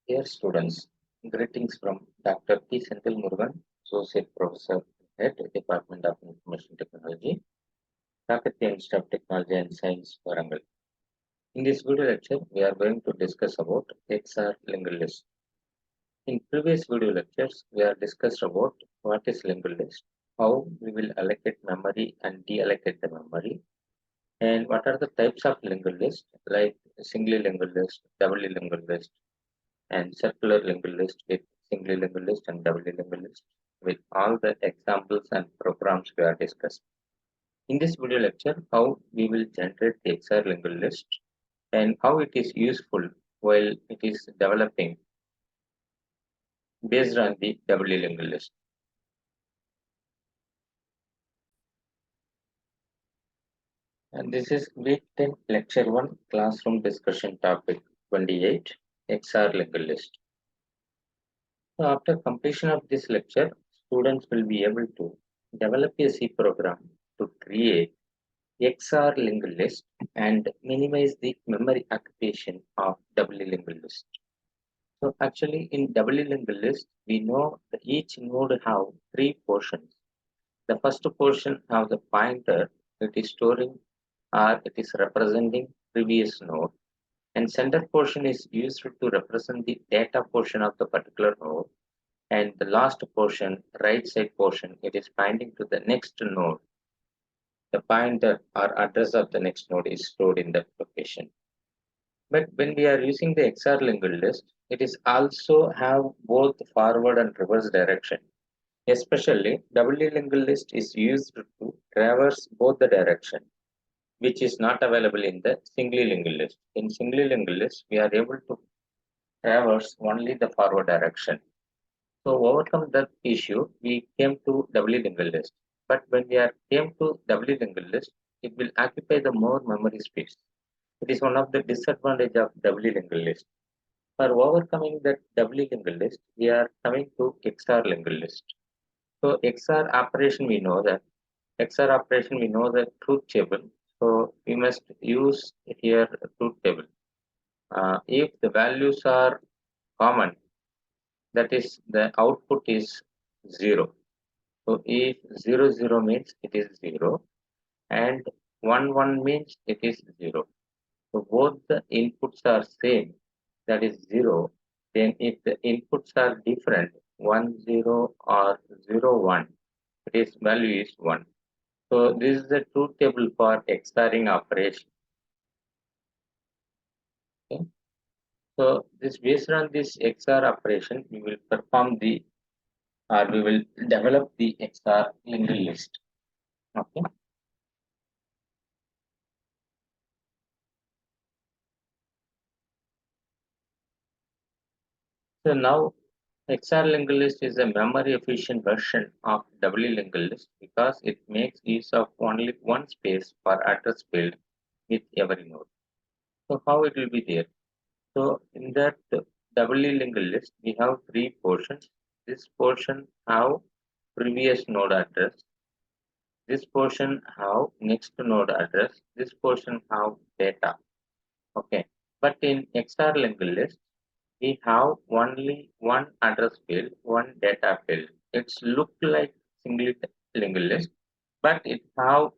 Dear students, greetings from Dr. P. Senthil Murugan, Associate Professor, Head, Department of Information Technology, Faculty and Staff Technology and Science, Warangal. In this video lecture, we are going to discuss about XR linked list. In previous video lectures, we have discussed about what is linked list, how we will allocate memory and deallocate the memory, and what are the types of linked list like singly linked list, doubly linked list, and circular linked list with singly linked list and doubly linked list with all the examples and programs we are discussed. In this video lecture, how we will generate the XR linked list and how it is useful while it is developing based on the doubly linked list. And this is week 10, lecture 1, classroom discussion topic 28, XR linked list. So after completion of this lecture, students will be able to develop a C program to create XR linked list and minimize the memory occupation of doubly linked list. So actually in doubly linked list, we know that each node have three portions. The first portion have the pointer, it is storing or it is representing previous node, and center portion is used to represent the data portion of the particular node, and the last portion, right side portion, it is pointing to the next node. The pointer or address of the next node is stored in that location. But when we are using the XR linked list, it is also have both forward and reverse direction. Especially, doubly linked list is used to traverse both the direction, which is not available in the singly linked list. In singly linked list, we are able to traverse only the forward direction. So overcome that issue, we came to doubly linked list. But when we are came to doubly linked list, it will occupy the more memory space. It is one of the disadvantage of doubly linked list. For overcoming that doubly linked list, we are coming to XR linked list. So XR operation we know that XR operation we know the truth table. So we must use here a truth table. If the values are common, that is the output is 0. So if 0 0 means it is 0 and 1 1 means it is 0. So both the inputs are same, that is 0. Then if the inputs are different, 1 0 or 0 1, its value is 1. So this is the truth table for XORing operation. Okay. So this based on this XOR operation, we will perform the or we will develop the XOR linked list. Okay. So now XOR linked list is a memory efficient version of doubly linked list because it makes use of only one space for address field with every node. So how it will be there? So in that doubly linked list, we have three portions. This portion have previous node address. This portion have next node address. This portion have data. Okay. But in XOR linked list, we have only one address field, one data field. It's look like single linked list, but it have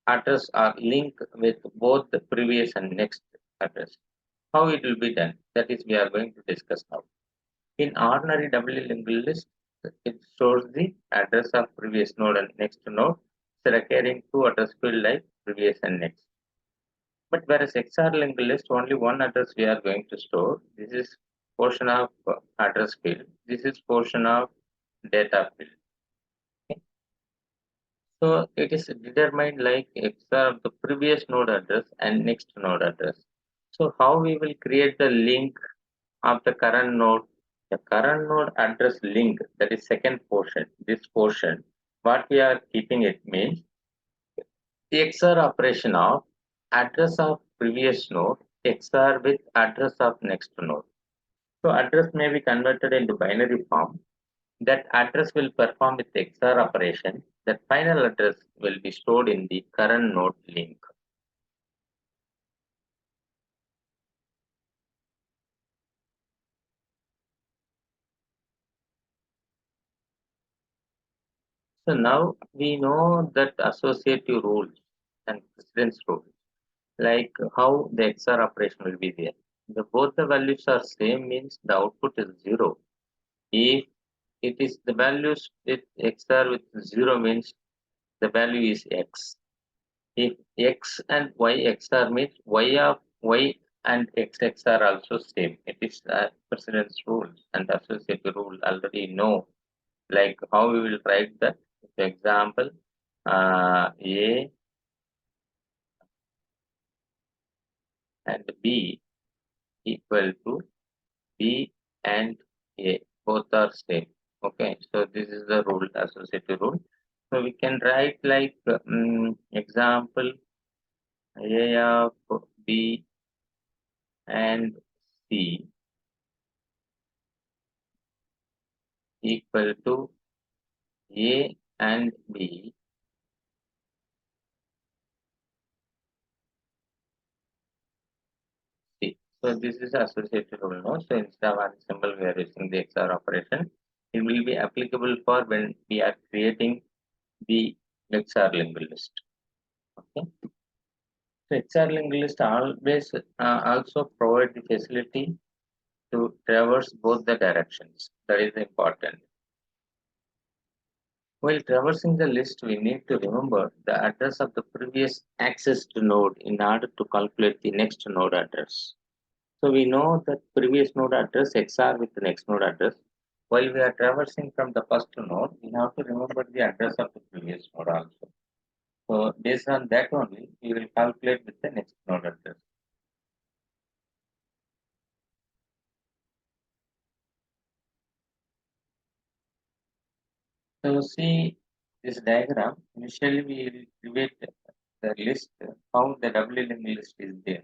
address are linked with both the previous and next address. How it will be done? That is we are going to discuss now. In ordinary doubly linked list, it stores the address of previous node and next node, requiring two address field like previous and next. But whereas XR linked list, only one address we are going to store. This is portion of address field. This is portion of data field. Okay. So it is determined like XR of the previous node address and next node address. So how we will create the link of the current node? The current node address link, that is second portion, this portion, what we are keeping it means the XOR operation of address of previous node XOR with address of next node. So address may be converted into binary form. That address will perform with XOR operation. That final address will be stored in the current node link. So now we know that associative rules and precedence rules, like how the XOR operation will be there. The both the values are same means the output is zero. If it is the values with XOR with zero means the value is X. If X and Y XOR means Y of Y and X XOR also same. It is precedence rule and associative rule already know. Like how we will write that. For example, A and B equal to B and A. Both are same. Okay, so this is the rule, associative rule. So we can write like example A of B and C equal to A and B. C. So this is associative rule. No? So instead of adding symbol, we are using the XOR operation. It will be applicable for when we are creating the XOR linked list. Okay. So XOR linked list always also provide the facility to traverse both the directions. That is important. While traversing the list, we need to remember the address of the previous accessed node in order to calculate the next node address. So we know that previous node address XOR with the next node address. While we are traversing from the first node, we have to remember the address of the previous node also. So based on that only, we will calculate with the next node address. So see this diagram, initially we will create the list, how the doubly linked list is there.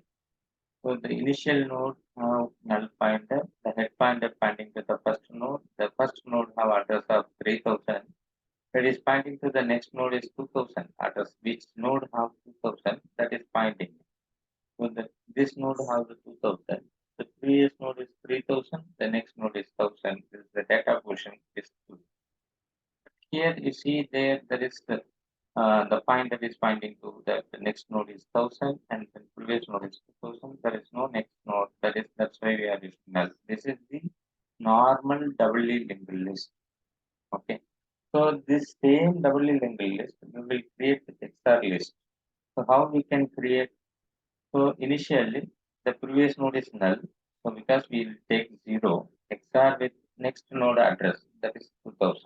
So the initial node have null pointer, the head pointer pointing to the first node. The first node have address of 3000. That is pointing to the next node is 2000 address. Which node have 2000? That is pointing. So this node has the 2000. The previous node is 3000. The next node is 1000. This is the data portion is 2. Here you see there is the point that is pointing to the next node is 1000 and the previous node is 2000. There is no next node. That's why we are using null. This is the normal doubly linked list. Okay. So this same doubly linked list we will create with XOR list. So how we can create? So initially the previous node is null. So because we will take 0 XOR with next node address that is 2000.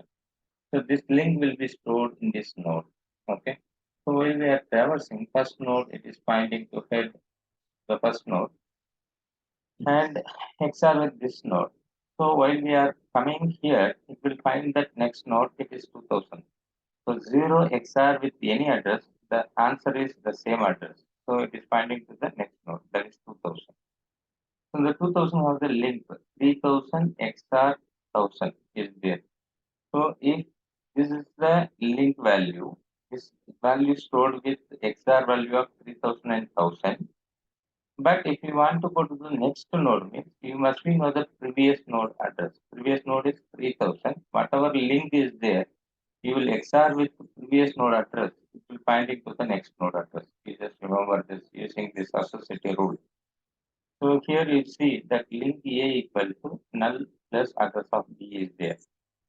So this link will be stored in this node. Okay. So while we are traversing first node, it is pointing to head the first node and XOR with this node. So while we are coming here, it will find that next node it is 2000. So 0 XOR with any address, the answer is the same address. So it is pointing to the next node that is 2000. So the 2000 has the link 3000 XOR 1000 is there. So if this is the link value, this value stored with XOR value of 3000 and 1000. But if you want to go to the next node, means you must be know the previous node address. Previous node is 3000. Whatever link is there, you will XOR with the previous node address. It will find it to the next node address. You just remember this using this associative rule. So here you see that link A equal to null plus address of B is there.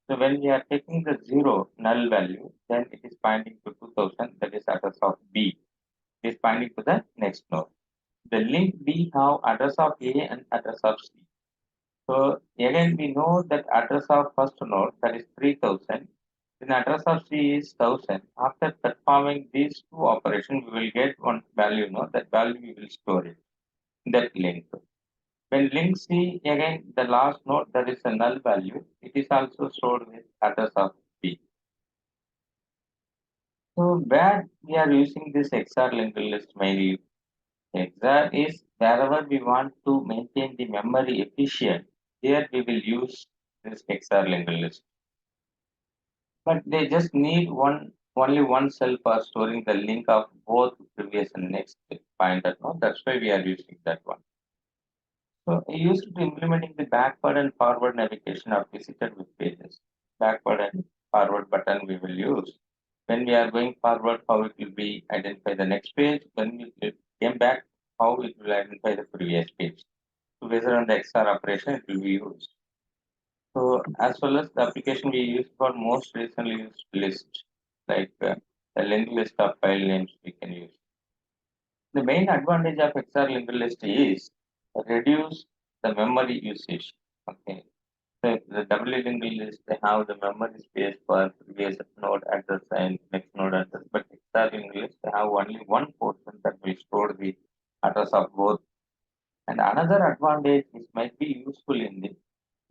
So when we are taking the 0 null value, then it is pointing to 2000, that is address of B. It is pointing to the next node. The link B have address of A and address of C. So again we know that address of first node that is 3000, then address of C is 1000. After performing these two operations, we will get one value, no? That value we will store it, that link. When link C again the last node that is a null value, it is also stored with address of B. So where we are using this XOR linked list mainly, XOR is wherever we want to maintain the memory efficient, there we will use this XOR linked list. But they just need only one cell for storing the link of both previous and next pointer. No? That's why we are using that one. So I used to implementing the backward and forward navigation of visited web pages. Backward and forward button we will use. When we are going forward, how it will be identify the next page. When we came back, how it will identify the previous page. So based on the XR operation, it will be used. So as well as the application we use for most recently used list, like the linked list of file names we can use. The main advantage of XR linked list is reduce the memory usage. Okay. So the doubly linked list, they have the memory space for previous node address and next node address, but XR linked list, they have only one portion that will store the address of both. And another advantage which might be useful in the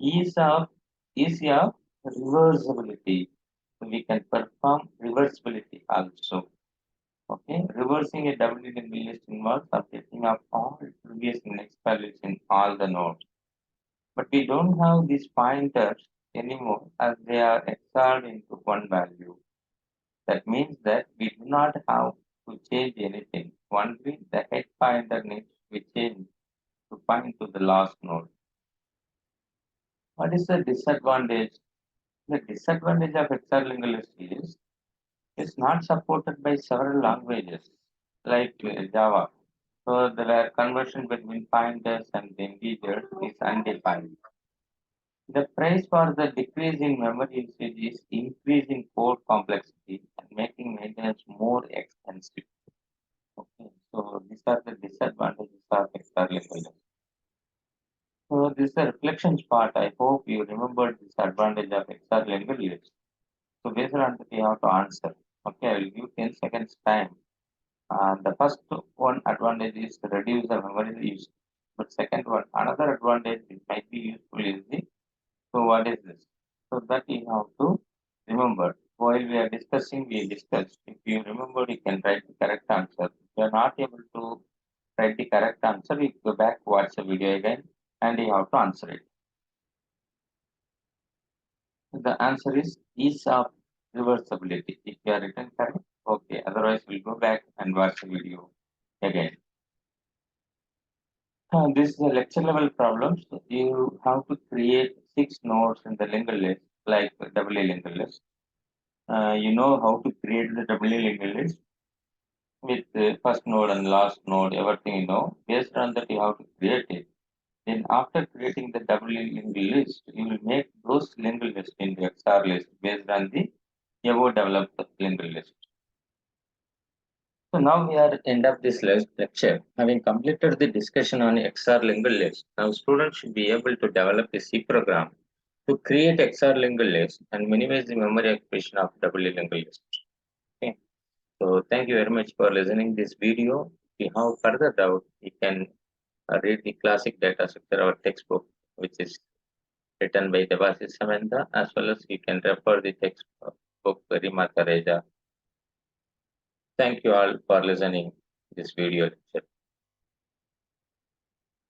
ease of reversibility. So we can perform reversibility also. Okay, reversing a doubly linked list involves updating of all previous and next values in all the nodes. But we don't have these pointers anymore as they are XORed into one value. That means that we do not have to change anything. Only the head pointer needs to be changed to point to the last node. What is the disadvantage? The disadvantage of XOR linked list is it's not supported by several languages like Java. So the conversion between pointers and integers is undefined. The price for the decrease in memory usage is increasing code complexity and making maintenance more expensive. Okay, so these are the disadvantages of XR linked. So this is the reflections part. I hope you remembered this advantage of XR linked list. So based on that, you have to answer. Okay, I will give 10 seconds time. The first one advantage is to reduce the memory use. But second one, another advantage it might be useful is the so what is this? So that you have to remember. While we are discussing, we discussed. If you remember, you can write the correct answer. If you are not able to write the correct answer, you go back, watch the video again, and you have to answer it. The answer is ease of reversibility. If you are written correct, okay. Otherwise, we'll go back and watch the video again. This is a lecture level problem. So you have to create 6 nodes in the linked list, like doubly linked list. You know how to create the doubly linked list with the first node and last node, everything you know. Based on that, you have to create it. Then after creating the doubly linked list, you will make those linked list into XR list based on the above developed linked list. So now we are at the end of this lecture. Having completed the discussion on XR linked list, now students should be able to develop a C program to create XR linked list and minimize the memory occupation of doubly linked list. Okay. So thank you very much for listening this video. If you have further doubt, you can read the classic data structure our textbook, which is written by Devasis Samantha, as well as you can refer the textbook Rima Tareja. Thank you all for listening this video lecture.